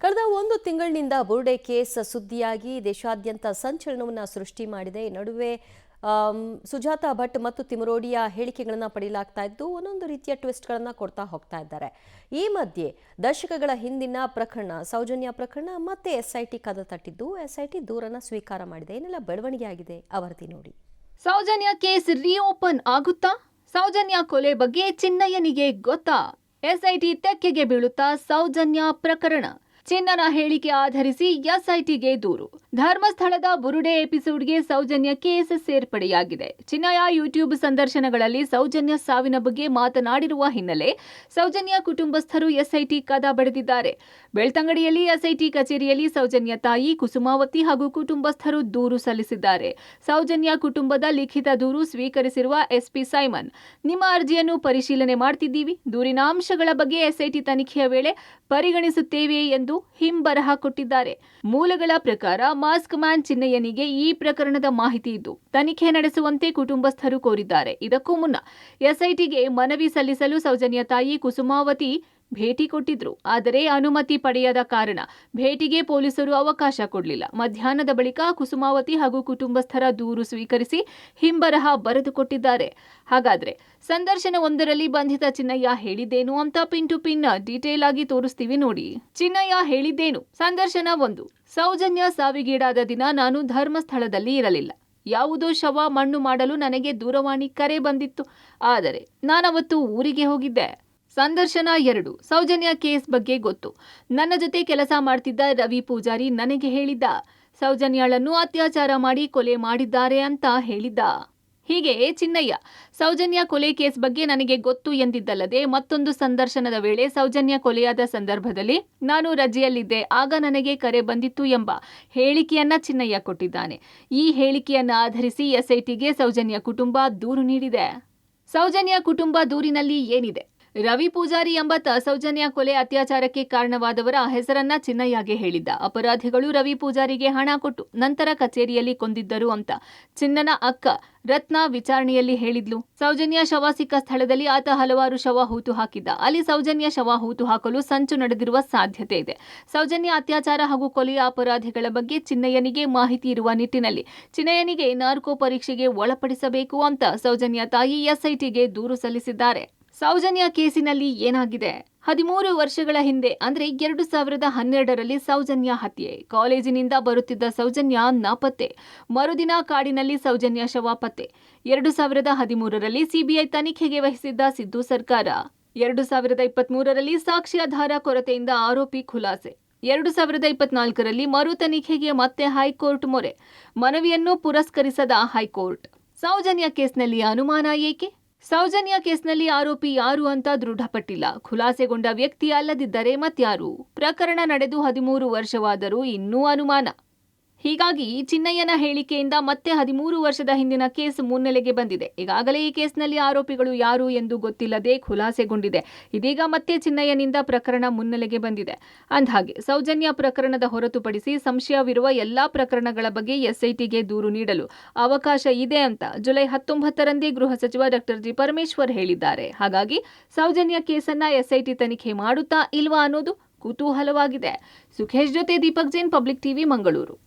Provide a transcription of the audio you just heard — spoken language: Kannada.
ಕಳೆದ ಒಂದು ತಿಂಗಳಿನಿಂದ ಬುರುಡೆ ಕೇಸ್ ಸುದ್ದಿಯಾಗಿ ದೇಶಾದ್ಯಂತ ಸಂಚಲನವನ್ನು ಸೃಷ್ಟಿ ಮಾಡಿದೆ. ಈ ನಡುವೆ ಸುಜಾತ ಭಟ್ ಮತ್ತು ತಿಮರೋಡಿಯ ಹೇಳಿಕೆಗಳನ್ನು ಪಡೆಯಲಾಗ್ತಾ ಇದ್ದು ಒಂದೊಂದು ರೀತಿಯ ಟ್ವಿಸ್ಟ್ಗಳನ್ನು ಕೊಡ್ತಾ ಹೋಗ್ತಾ ಇದ್ದಾರೆ. ಈ ಮಧ್ಯೆ ದಶಕಗಳ ಹಿಂದಿನ ಪ್ರಕರಣ ಸೌಜನ್ಯ ಪ್ರಕರಣ ಮತ್ತೆ ಎಸ್ಐಟಿ ಕದ ತಟ್ಟಿದ್ದು ಎಸ್ಐಟಿ ದೂರನ್ನ ಸ್ವೀಕಾರ ಮಾಡಿದೆ. ಏನೆಲ್ಲ ಬೆಳವಣಿಗೆ ಆಗಿದೆ ಅವರದಿ ನೋಡಿ. ಸೌಜನ್ಯ ಕೇಸ್ ರೀಓಪನ್ ಆಗುತ್ತಾ? ಸೌಜನ್ಯ ಕೊಲೆ ಬಗ್ಗೆ ಚಿನ್ನಯ್ಯನಿಗೆ ಗೊತ್ತಾ? ಎಸ್ಐಟಿ ತೆಕ್ಕೆಗೆ ಬೀಳುತ್ತಾ ಸೌಜನ್ಯ ಪ್ರಕರಣ? ಚಿನ್ನನ ಹೇಳಿಕೆ ಆಧರಿಸಿ ಎಸ್ಐಟಿಗೆ ದೂರು. ಧರ್ಮಸ್ಥಳದ ಬುರುಡೆ ಎಪಿಸೋಡ್ಗೆ ಸೌಜನ್ಯ ಕೇಸ್ ಸೇರ್ಪಡೆಯಾಗಿದೆ. ಚಿನ್ನಯ್ಯ ಯೂಟ್ಯೂಬ್ ಸಂದರ್ಶನಗಳಲ್ಲಿ ಸೌಜನ್ಯ ಸಾವಿನ ಬಗ್ಗೆ ಮಾತನಾಡಿರುವ ಹಿನ್ನೆಲೆ ಸೌಜನ್ಯ ಕುಟುಂಬಸ್ಥರು ಎಸ್ಐಟಿ ಕದ ಬಡಿದಿದ್ದಾರೆ. ಬೆಳ್ತಂಗಡಿಯಲ್ಲಿ ಎಸ್ಐಟಿ ಕಚೇರಿಯಲ್ಲಿ ಸೌಜನ್ಯ ತಾಯಿ ಕುಸುಮಾವತಿ ಹಾಗೂ ಕುಟುಂಬಸ್ಥರು ದೂರು ಸಲ್ಲಿಸಿದ್ದಾರೆ. ಸೌಜನ್ಯ ಕುಟುಂಬದ ಲಿಖಿತ ದೂರು ಸ್ವೀಕರಿಸಿರುವ ಎಸ್ಪಿ ಸೈಮನ್, ನಿಮ್ಮ ಅರ್ಜಿಯನ್ನು ಪರಿಶೀಲನೆ ಮಾಡ್ತಿದ್ದೀವಿ. ದೂರಿನ ಅಂಶಗಳ ಬಗ್ಗೆ ಎಸ್ಐಟಿ ತನಿಖೆಯ ವೇಳೆ ಪರಿಗಣಿಸುತ್ತೇವೆ ಎಂದು ಹಿಂಬರಹ ಕೊಟ್ಟಿದ್ದಾರೆ. ಮೂಲಗಳ ಪ್ರಕಾರ ಮಾಸ್ಕ್ ಮ್ಯಾನ್ ಚಿನ್ನಯ್ಯನಿಗೆ ಈ ಪ್ರಕರಣದ ಮಾಹಿತಿ ಇದ್ದು ತನಿಖೆ ನಡೆಸುವಂತೆ ಕುಟುಂಬಸ್ಥರು ಕೋರಿದ್ದಾರೆ. ಇದಕ್ಕೂ ಮುನ್ನ ಎಸ್ಐಟಿಗೆ ಮನವಿ ಸಲ್ಲಿಸಲು ಸೌಜನ್ಯ ತಾಯಿ ಕುಸುಮಾವತಿ ಭೇಟಿ ಕೊಟ್ಟಿದ್ರು. ಆದರೆ ಅನುಮತಿ ಪಡೆಯದ ಕಾರಣ ಭೇಟಿಗೆ ಪೊಲೀಸರು ಅವಕಾಶ ಕೊಡಲಿಲ್ಲ. ಮಧ್ಯಾಹ್ನದ ಬಳಿಕ ಕುಸುಮಾವತಿ ಹಾಗೂ ಕುಟುಂಬಸ್ಥರ ದೂರು ಸ್ವೀಕರಿಸಿ ಹಿಂಬರಹ ಬರೆದುಕೊಟ್ಟಿದ್ದಾರೆ. ಹಾಗಾದ್ರೆ ಸಂದರ್ಶನವೊಂದರಲ್ಲಿ ಬಂಧಿತ ಚಿನ್ನಯ್ಯ ಹೇಳಿದ್ದೇನು ಅಂತ ಪಿನ್ ಟು ಪಿನ್ ಡೀಟೇಲ್ ಆಗಿ ತೋರಿಸ್ತೀವಿ ನೋಡಿ. ಚಿನ್ನಯ್ಯ ಹೇಳಿದ್ದೇನು? ಸಂದರ್ಶನ 1. ಸೌಜನ್ಯ ಸಾವಿಗೀಡಾದ ದಿನ ನಾನು ಧರ್ಮಸ್ಥಳದಲ್ಲಿ ಇರಲಿಲ್ಲ. ಯಾವುದೋ ಶವ ಮಣ್ಣು ಮಾಡಲು ನನಗೆ ದೂರವಾಣಿ ಕರೆ ಬಂದಿತ್ತು. ಆದರೆ ನಾನವತ್ತು ಊರಿಗೆ ಹೋಗಿದ್ದೆ. ಸಂದರ್ಶನ 2. ಸೌಜನ್ಯ ಕೇಸ್ ಬಗ್ಗೆ ಗೊತ್ತು. ನನ್ನ ಜೊತೆ ಕೆಲಸ ಮಾಡ್ತಿದ್ದ ರವಿ ಪೂಜಾರಿ ನನಗೆ ಹೇಳಿದ್ದ. ಸೌಜನ್ಯಳನ್ನು ಅತ್ಯಾಚಾರ ಮಾಡಿ ಕೊಲೆ ಮಾಡಿದ್ದಾರೆ ಅಂತ ಹೇಳಿದ್ದ. ಹೀಗೆ ಚಿನ್ನಯ್ಯ ಸೌಜನ್ಯ ಕೊಲೆ ಕೇಸ್ ಬಗ್ಗೆ ನನಗೆ ಗೊತ್ತು ಎಂದಿದ್ದಲ್ಲದೆ ಮತ್ತೊಂದು ಸಂದರ್ಶನದ ವೇಳೆ ಸೌಜನ್ಯ ಕೊಲೆಯಾದ ಸಂದರ್ಭದಲ್ಲಿ ನಾನು ರಜೆಯಲ್ಲಿದ್ದೆ, ಆಗ ನನಗೆ ಕರೆ ಬಂದಿತ್ತು ಎಂಬ ಹೇಳಿಕೆಯನ್ನ ಚಿನ್ನಯ್ಯ ಕೊಟ್ಟಿದ್ದಾನೆ. ಈ ಹೇಳಿಕೆಯನ್ನ ಆಧರಿಸಿ ಎಸ್ಐಟಿಗೆ ಸೌಜನ್ಯ ಕುಟುಂಬ ದೂರು ನೀಡಿದೆ. ಸೌಜನ್ಯ ಕುಟುಂಬ ದೂರಿನಲ್ಲಿ ಏನಿದೆ? ರವಿ ಪೂಜಾರಿ ಎಂಬಾತ ಸೌಜನ್ಯ ಕೊಲೆ ಅತ್ಯಾಚಾರಕ್ಕೆ ಕಾರಣವಾದವರ ಹೆಸರನ್ನ ಚಿನ್ನಯ್ಯಗೆ ಹೇಳಿದ್ದ. ಅಪರಾಧಿಗಳು ರವಿ ಪೂಜಾರಿಗೆ ಹಣ ಕೊಟ್ಟು ನಂತರ ಕಚೇರಿಯಲ್ಲಿ ಕೊಂದಿದ್ದರು ಅಂತ ಚಿನ್ನನ ಅಕ್ಕ ರತ್ನ ವಿಚಾರಣೆಯಲ್ಲಿ ಹೇಳಿದ್ಲು. ಸೌಜನ್ಯ ಶವ ಸಿಕ್ಕ ಸ್ಥಳದಲ್ಲಿ ಆತ ಹಲವಾರು ಶವ ಹೂತು ಹಾಕಿದ್ದ. ಅಲ್ಲಿ ಸೌಜನ್ಯ ಶವ ಹೂತು ಹಾಕಲು ಸಂಚು ನಡೆದಿರುವ ಸಾಧ್ಯತೆ ಇದೆ. ಸೌಜನ್ಯ ಅತ್ಯಾಚಾರ ಹಾಗೂ ಕೊಲೆಯ ಅಪರಾಧಿಗಳ ಬಗ್ಗೆ ಚಿನ್ನಯ್ಯನಿಗೆ ಮಾಹಿತಿ ಇರುವ ನಿಟ್ಟಿನಲ್ಲಿ ಚಿನ್ನಯ್ಯನಿಗೆ ನಾರ್ಕೋ ಪರೀಕ್ಷೆಗೆ ಒಳಪಡಿಸಬೇಕು ಅಂತ ಸೌಜನ್ಯ ತಾಯಿ ಎಸ್ಐಟಿಗೆ ದೂರು ಸಲ್ಲಿಸಿದ್ದಾರೆ. ಸೌಜನ್ಯ ಕೇಸಿನಲ್ಲಿ ಏನಾಗಿದೆ? 13 ವರ್ಷಗಳ ಹಿಂದೆ ಅಂದ್ರೆ 2012ರಲ್ಲಿ ಸೌಜನ್ಯ ಹತ್ಯೆ. ಕಾಲೇಜಿನಿಂದ ಬರುತ್ತಿದ್ದ ಸೌಜನ್ಯ ನಾಪತ್ತೆ. ಮರುದಿನ ಕಾಡಿನಲ್ಲಿ ಸೌಜನ್ಯ ಶವ ಪತ್ತೆ. 2013ರಲ್ಲಿ ಸಿಬಿಐ ತನಿಖೆಗೆ ವಹಿಸಿದ್ದ ಸಿದ್ದು ಸರ್ಕಾರ. 2023ರಲ್ಲಿ ಸಾಕ್ಷ್ಯಾಧಾರ ಕೊರತೆಯಿಂದ ಆರೋಪಿ ಖುಲಾಸೆ. 2024ರಲ್ಲಿ ಮರು ತನಿಖೆಗೆ ಮತ್ತೆ ಹೈಕೋರ್ಟ್ ಮೊರೆ. ಮನವಿಯನ್ನು ಪುರಸ್ಕರಿಸದ ಹೈಕೋರ್ಟ್. ಸೌಜನ್ಯ ಕೇಸ್ನಲ್ಲಿ ಅನುಮಾನ ಏಕೆ? ಸೌಜನ್ಯ ಕೇಸ್ನಲ್ಲಿ ಆರೋಪಿ ಯಾರು ಅಂತ ದೃಢಪಟ್ಟಿಲ್ಲ. ಖುಲಾಸೆಗೊಂಡ ವ್ಯಕ್ತಿ ಅಲ್ಲದಿದ್ದರೆ ಮತ್ಯಾರು? ಪ್ರಕರಣ ನಡೆದು 13 ವರ್ಷವಾದರೂ ಇನ್ನೂ ಅನುಮಾನ. ಹೀಗಾಗಿ ಚಿನ್ನಯ್ಯನ ಹೇಳಿಕೆಯಿಂದ ಮತ್ತೆ 13 ವರ್ಷದ ಹಿಂದಿನ ಕೇಸ್ ಮುನ್ನೆಲೆಗೆ ಬಂದಿದೆ. ಈಗಾಗಲೇ ಈ ಕೇಸ್ನಲ್ಲಿ ಆರೋಪಿಗಳು ಯಾರು ಎಂದು ಗೊತ್ತಿಲ್ಲದೆ ಖುಲಾಸೆಗೊಂಡಿದೆ. ಇದೀಗ ಮತ್ತೆ ಚಿನ್ನಯ್ಯನಿಂದ ಪ್ರಕರಣ ಮುನ್ನೆಲೆಗೆ ಬಂದಿದೆ. ಅಂದ್ಹಾಗೆ ಸೌಜನ್ಯ ಪ್ರಕರಣದ ಹೊರತುಪಡಿಸಿ ಸಂಶಯವಿರುವ ಎಲ್ಲಾ ಪ್ರಕರಣಗಳ ಬಗ್ಗೆ ಎಸ್ಐಟಿಗೆ ದೂರು ನೀಡಲು ಅವಕಾಶ ಇದೆ ಅಂತ ಜುಲೈ 19ರಂದೇ ಗೃಹ ಸಚಿವ ಡಾಕ್ಟರ್ ಜಿ ಪರಮೇಶ್ವರ್ ಹೇಳಿದ್ದಾರೆ. ಹಾಗಾಗಿ ಸೌಜನ್ಯ ಕೇಸನ್ನ ಎಸ್ಐಟಿ ತನಿಖೆ ಮಾಡುತ್ತಾ ಇಲ್ವಾ ಅನ್ನೋದು ಕುತೂಹಲವಾಗಿದೆ. ಸುಖೇಶ್ ಜೊತೆ ದೀಪಕ್ ಜೈನ್, ಪಬ್ಲಿಕ್ ಟಿವಿ, ಮಂಗಳೂರು.